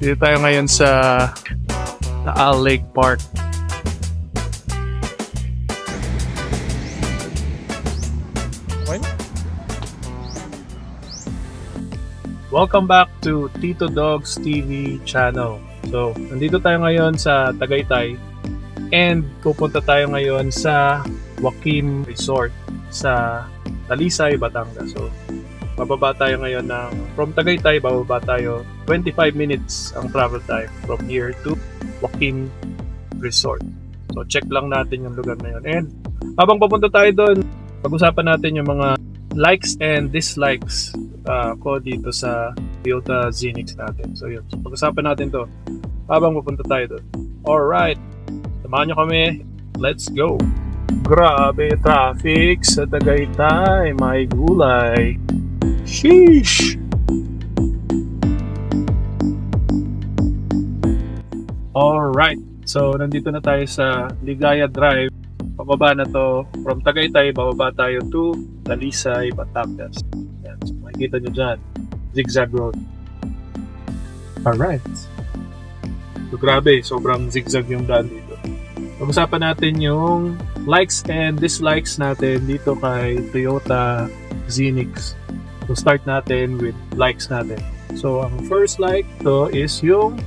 Dito tayo ngayon sa Taal Lake Park. Okay. Welcome back to Tito Dogs TV channel. So, nandito tayo ngayon sa Tagaytay and pupunta tayo ngayon sa Joaquin Resort sa Talisay, Batangas. So, bababa tayo ngayon from Tagaytay, bababa tayo 25 minutes ang travel time from here to Joaquin Resort. So check lang natin yung lugar na yun. And habang papunta tayo doon, pag-usapan natin yung mga likes and dislikes ko dito sa Toyota Zenix natin. So yun, so, pag-usapan natin to habang papunta tayo doon. Alright, samahan nyo kami. Let's go! Grabe traffic sa Tagaytay, may gulay. Sheesh! Alright, so nandito na tayo sa Ligaya Drive. Pababa na to from Tagaytay, bababa tayo to Talisay, Batangas. Yan, so makikita nyo dyan, zigzag road. Alright. So grabe, sobrang zigzag yung daan dito. Pag-usapan natin yung likes and dislikes natin dito kay Toyota Zenix. So start natin with likes natin. So ang first like to is yung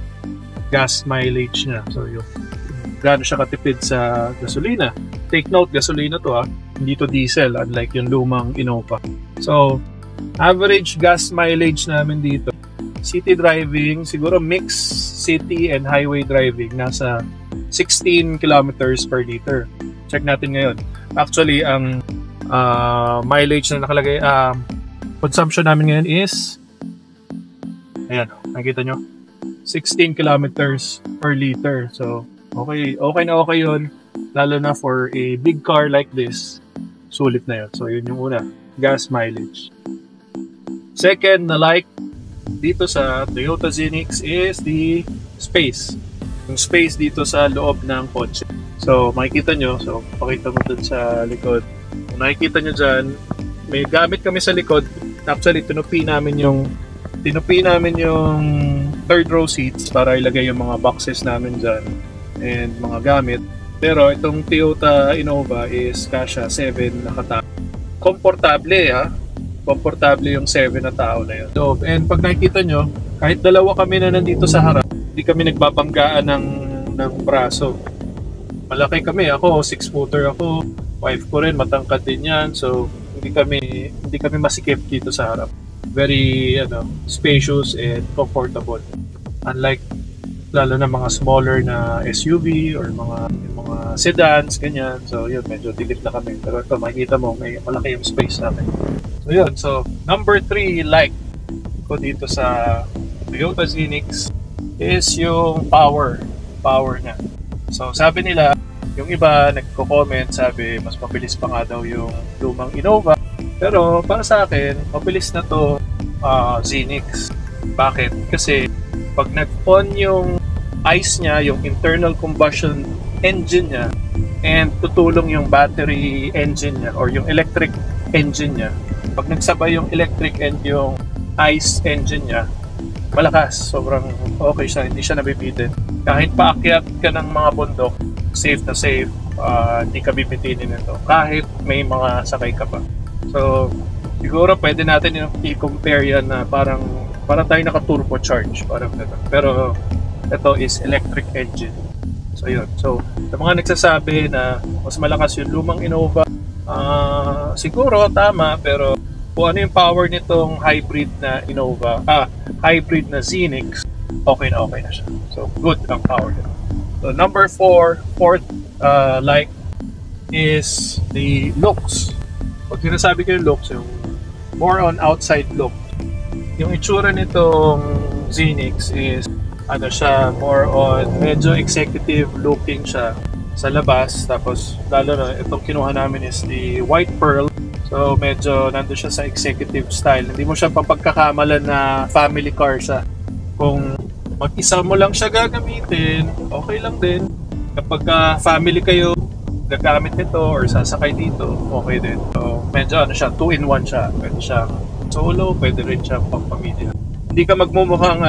gas mileage niya. So yung gaano siya katipid sa gasolina. Take note, gasolina to hindi to diesel unlike yung lumang Innova. So average gas mileage namin dito, city driving, siguro mix city and highway driving, nasa 16 kilometers per liter. Check natin ngayon. Actually ang mileage na nakalagay, consumption namin ngayon is, ayan, nakikita nyo, 16 kilometers per liter. So, okay na okay yun. Lalo na for a big car like this, sulit na yun. So, yun yung una, gas mileage. Second na like dito sa Toyota Zenix is the space. Yung space dito sa loob ng kotse. So, makikita nyo, so, pakita mo dun sa likod. Kung nakikita nyo dyan, may gamit kami sa likod. Actually, tinupi namin yung third row seats para ilagay yung mga boxes namin dyan and mga gamit. Pero itong Toyota Innova is kasha 7 na katao. Komportable komportable yung 7 na tao na yun. So, and pag nakikita nyo, kahit dalawa kami na nandito sa harap, hindi kami nagbabanggaan ng braso. Malaki kami, ako 6-footer ako, wife ko rin matangkad din yan, so hindi kami masikip dito sa harap. Very spacious and comfortable. Unlike lalo na mga smaller na SUV or mga sedans, ganyan. So yun, medyo dikit na kami. Pero ito, makikita mo, may malaki yung space namin. So yun, so number 3 like ko dito sa Toyota Zenix is yung power niya. So sabi nila, yung iba nagko-comment, sabi mas mabilis pa nga daw yung lumang Innova. Pero para sa akin, mabilis na to Zenix. Bakit? Kasi pag nag-on yung ICE niya, yung internal combustion engine niya, and tutulong yung battery engine niya or yung electric engine niya, pag nagsabay yung electric and yung ICE engine niya, malakas, sobrang okay siya, hindi siya nabibitin. Kahit paakyat ka ng mga bundok, safe na safe, hindi ka bibitinin nito kahit may mga sakay ka pa. So siguro pwede natin i-compare yan na para tayo naka-turbocharge, parang gano'n. Pero ito is electric engine. So yun, so sa mga nagsasabi na mas malakas yung lumang Innova, siguro tama, pero kung ano yung power nitong hybrid na Innova, hybrid na Zenix, okay na siya. So good ang power nito. So number 4, fourth like is the looks. Pag sinasabi ko yung looks, yung more on outside look. Yung itsura nitong Zenix is siya, more on medyo executive looking siya sa labas. Tapos lalo na itong kinuha namin is the white pearl. So medyo nandun siya sa executive style. Hindi mo siya papagkakamalan na family car siya. Kung mag-isa mo lang siya gagamitin, okay lang din. Kapag family kayo, gagamit nito or sasakay dito, okay din. So medyo siya, 2-in-1 siya. Pwede siya solo, pwede rin siya pang pamilya. Hindi ka magmumukhang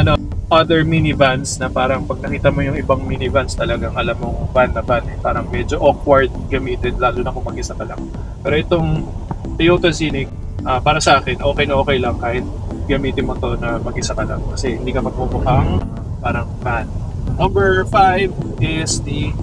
other minivans na parang pag nakita mo yung ibang minivans talagang alam mong van na van eh. Parang medyo awkward gamitin lalo na kung mag-isa ka lang. Pero itong Toyota Scenic, para sa akin, okay na okay lang kahit gamitin mo to na mag-isa ka lang kasi hindi ka magmumukhang parang van. Number 5 is the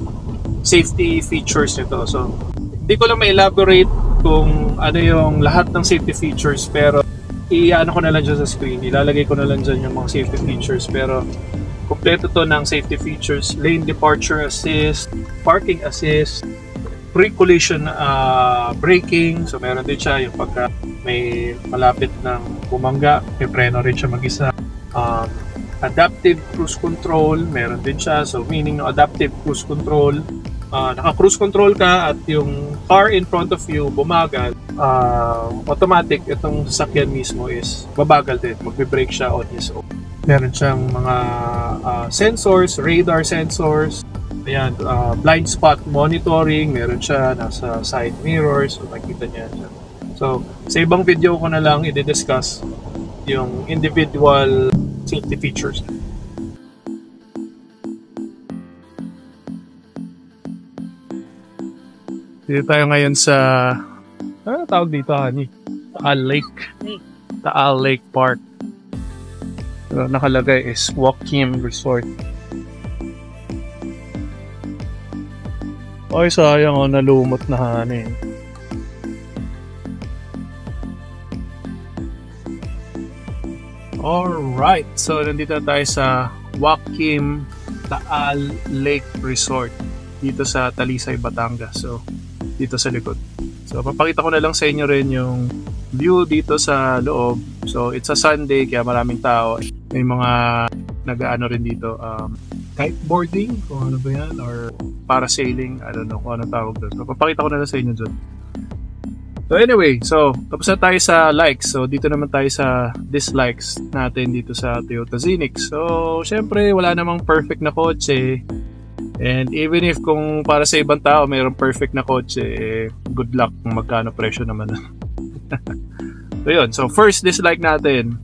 safety features nito. So, hindi ko lang ma-elaborate kung ano yung lahat ng safety features pero i-ano ko na lang dyan sa screen, ilalagay ko na lang dyan yung mga safety features pero kompleto to ng safety features: lane departure assist, parking assist, pre-collision braking, so meron din siya yung pagka may malapit ng bumangga, may preno rin siya mag-isa. Adaptive cruise control, meron din siya, so meaning no adaptive cruise control, naka-cruise control ka at yung car in front of you bumagal, automatic itong sasakyan mismo is babagal din, magbe-brake siya on his own. Meron siyang mga sensors, radar sensors, ayan, blind spot monitoring, meron siya nasa side mirrors, so makikita niya siya. So sa ibang video ko na lang i-discuss yung individual safety features. Dito tayo ngayon sa ano tawag dito, Hani? Taal Lake. Taal Lake Park. So, nakalagay is Waukeam Resort. Ay, sayang oh, nalumot na Hani. Alright, so nandito tayo sa Waukeam Taal Lake Resort dito sa Talisay, Batangas. So, dito sa likod. So, papakita ko na lang sa inyo rin yung view dito sa loob. So, it's a Sunday kaya maraming tao. May mga nag-ano rin dito, kiteboarding, kung ano ba yan, or parasailing, I don't know kung ano tawag doon. So, papakita ko na lang sa inyo dyan. So, anyway, so, tapos na tayo sa likes. So, dito naman tayo sa dislikes natin dito sa Toyota Scenic. So, syempre, wala namang perfect na kotse. And even if kung para sa ibang tao mayroong perfect na kotse, eh, good luck kung magkano presyo naman. So yun, so first dislike natin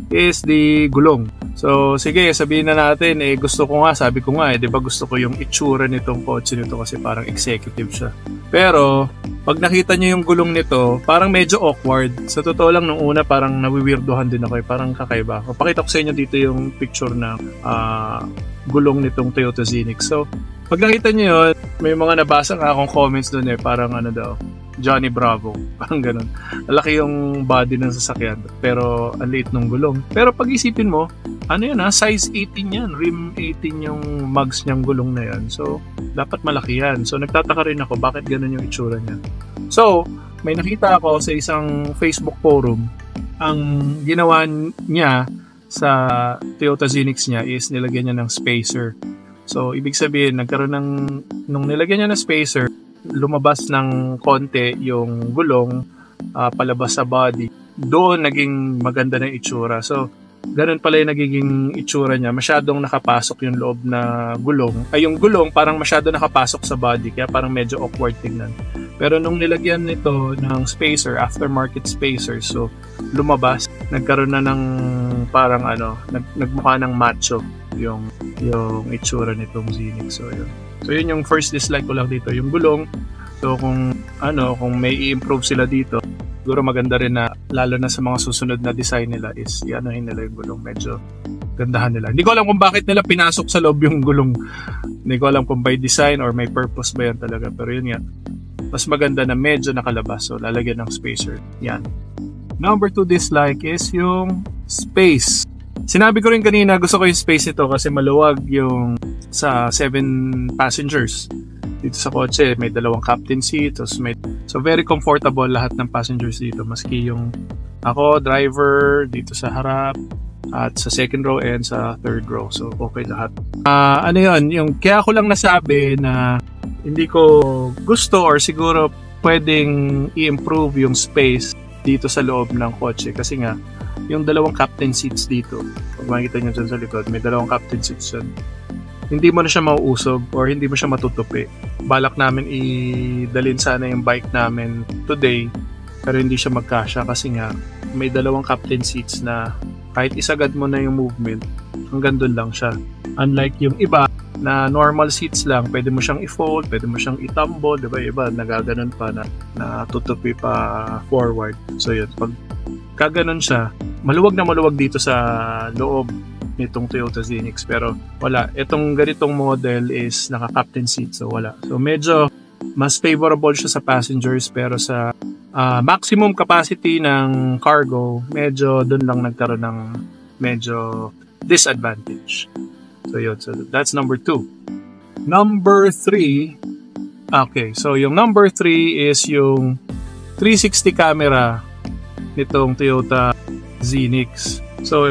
is the gulong. So sige, sabihin na natin, eh gusto ko nga, sabi ko nga, di ba gusto ko yung itsura nitong kotse nito kasi parang executive siya. Pero pag nakita nyo yung gulong nito, parang medyo awkward. Sa totoo lang, nung una parang nawiwirdohan din ako, parang kakaiba. Papakita ko sa inyo dito yung picture na gulong nitong Toyota Scenic. So pag nakita nyo yun, may mga nabasa nga akong comments doon parang ano daw, Johnny Bravo, parang ganun. Malaki yung body ng sasakyan pero ang liit ng gulong. Pero pag isipin mo, ano yun size 18 yan, rim 18 yung mugs niyang gulong na yan. So dapat malaki yan. So nagtataka rin ako bakit ganun yung itsura niya. So may nakita ako sa isang Facebook forum, ang ginawa niya sa Toyota Scenic niya is nilagyan niya ng spacer. So ibig sabihin, nung nilagyan niya ng spacer, lumabas ng konti yung gulong palabas sa body. Doon naging maganda na itsura. So ganun pala yung nagiging itsura niya. Masyadong nakapasok yung loob na gulong. Ay, yung gulong parang masyado nakapasok sa body, kaya parang medyo awkward tingnan. Pero nung nilagyan nito ng spacer, aftermarket spacer, so lumabas, nagkaroon na ng parang nagmukha ng macho yung itsura nitong Scenic. So yun yung first dislike ko lang dito, yung gulong. So kung may i-improve sila dito, siguro maganda rin na, lalo na sa mga susunod na design nila, is i-anohin nila yung gulong, medyo gandahan nila. Hindi ko alam kung bakit nila pinasok sa loob yung gulong. Hindi ko alam kung by design or may purpose ba yan talaga, pero yun nga, mas maganda na medyo nakalabas, so lalagyan ng spacer. Yan. Number 2 dislike is yung space. Sinabi ko rin kanina, gusto ko yung space nito kasi maluwag yung sa 7 passengers. Dito sa kotse, may 2 captain seat, so very comfortable lahat ng passengers dito, maski yung ako, driver, dito sa harap, at sa second row and sa third row. So okay lahat. Ano yun, yung kaya ko lang nasabi na hindi ko gusto or siguro pwedeng i-improve yung space dito sa loob ng kotse kasi nga yung 2 captain seats dito, pag makikita nyo dyan sa likod, may 2 captain seats dyan. Hindi mo na siya mauusog or hindi mo siya matutupi. Balak namin idalhin sana yung bike namin today pero hindi siya magkasya kasi nga may 2 captain seats na kahit isagad mo na yung movement, hanggang doon lang siya. Unlike yung iba na normal seats lang, pwede mo siyang i-fold, pwede mo siyang itambo, diba? Iba nagaganon pa na tutupi pa forward. So yun, pag kaganon siya, maluwag na maluwag dito sa loob nitong Toyota Zenix, pero wala. Itong ganitong model is naka-captain seat, so wala. So medyo mas favorable siya sa passengers, pero sa maximum capacity ng cargo, medyo doon lang nagkaroon ng medyo disadvantage. So yun, so that's number 2. Number 3, okay, so yung number 3 is yung 360 camera nitong Toyota Zenix. So,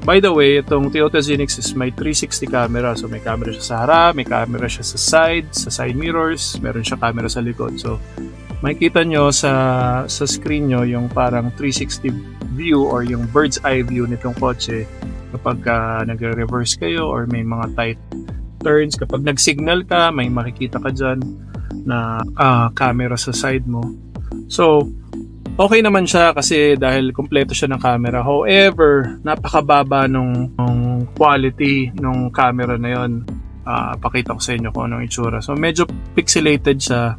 by the way, itong Toyota Zenix is may 360 camera. So, may camera siya sa harap, may camera siya sa side mirrors, meron siya camera sa likod. So, makikita nyo sa screen nyo yung parang 360 view or yung bird's eye view nitong kotse kapag nagre-reverse kayo or may mga tight turns. Kapag nag-signal ka, may makikita ka dyan na camera sa side mo. So, okay naman siya kasi dahil kumpleto siya ng camera. However, napakababa nung quality nung camera na yon. Pakita ko sa inyo kung anong itsura. So, medyo pixelated siya.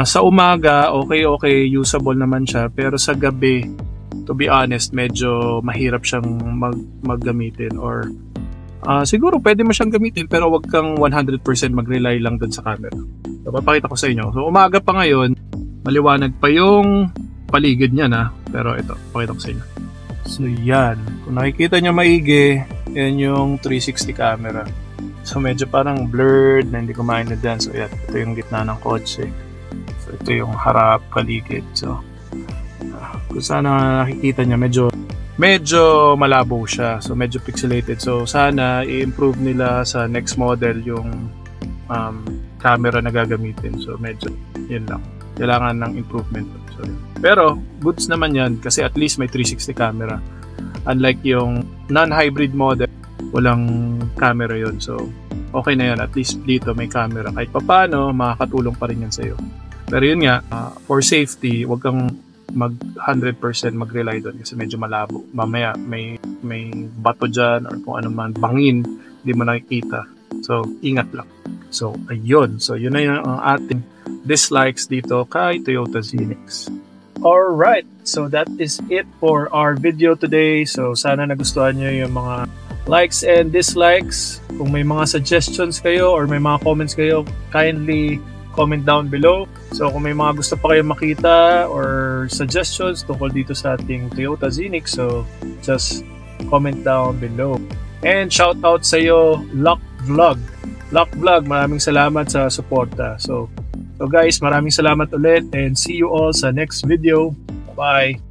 Sa umaga, okay, usable naman siya. Pero sa gabi, to be honest, medyo mahirap siyang maggamitin. Or siguro pwede mo siyang gamitin pero wag kang 100% mag-rely lang dun sa camera. So, papakita ko sa inyo. So, umaga pa ngayon, maliwanag pa yung paligid niya na, pero ito, pakita ko sa inyo. So yan, kung nakikita nyo maigi, yan yung 360 camera. So medyo parang blurred na hindi ko maintindihan. So yan, ito yung gitna ng kotse. So ito yung harap, paligid. So kung sana nakikita nyo, medyo malabo siya. So medyo pixelated. So sana i-improve nila sa next model yung camera na gagamitin. So medyo yun lang, kailangan ng improvement. So, pero goods naman yan kasi at least may 360 camera. Unlike yung non-hybrid model, walang camera yon. So okay na yan, at least dito may camera. Kahit papaano, makakatulong pa rin yan sa'yo. Pero yun nga, for safety, wag kang 100% mag-rely doon kasi medyo malabo. Mamaya may bato dyan or kung ano man, bangin, hindi mo nakikita. So ingat lang. So ayun, so yun na yung ating dislikes dito kay Toyota Zenix. Alright, so that is it for our video today. So sana nagustuhan nyo yung mga likes and dislikes. Kung may mga suggestions kayo or may mga comments kayo, kindly comment down below. So kung may mga gusto pa kayo makita or suggestions tungkol dito sa ating Toyota Zenix, so just comment down below. And shout out sa iyo, Lock Vlog, maraming salamat sa suporta. So guys, maraming salamat ulit and see you all sa next video. Bye!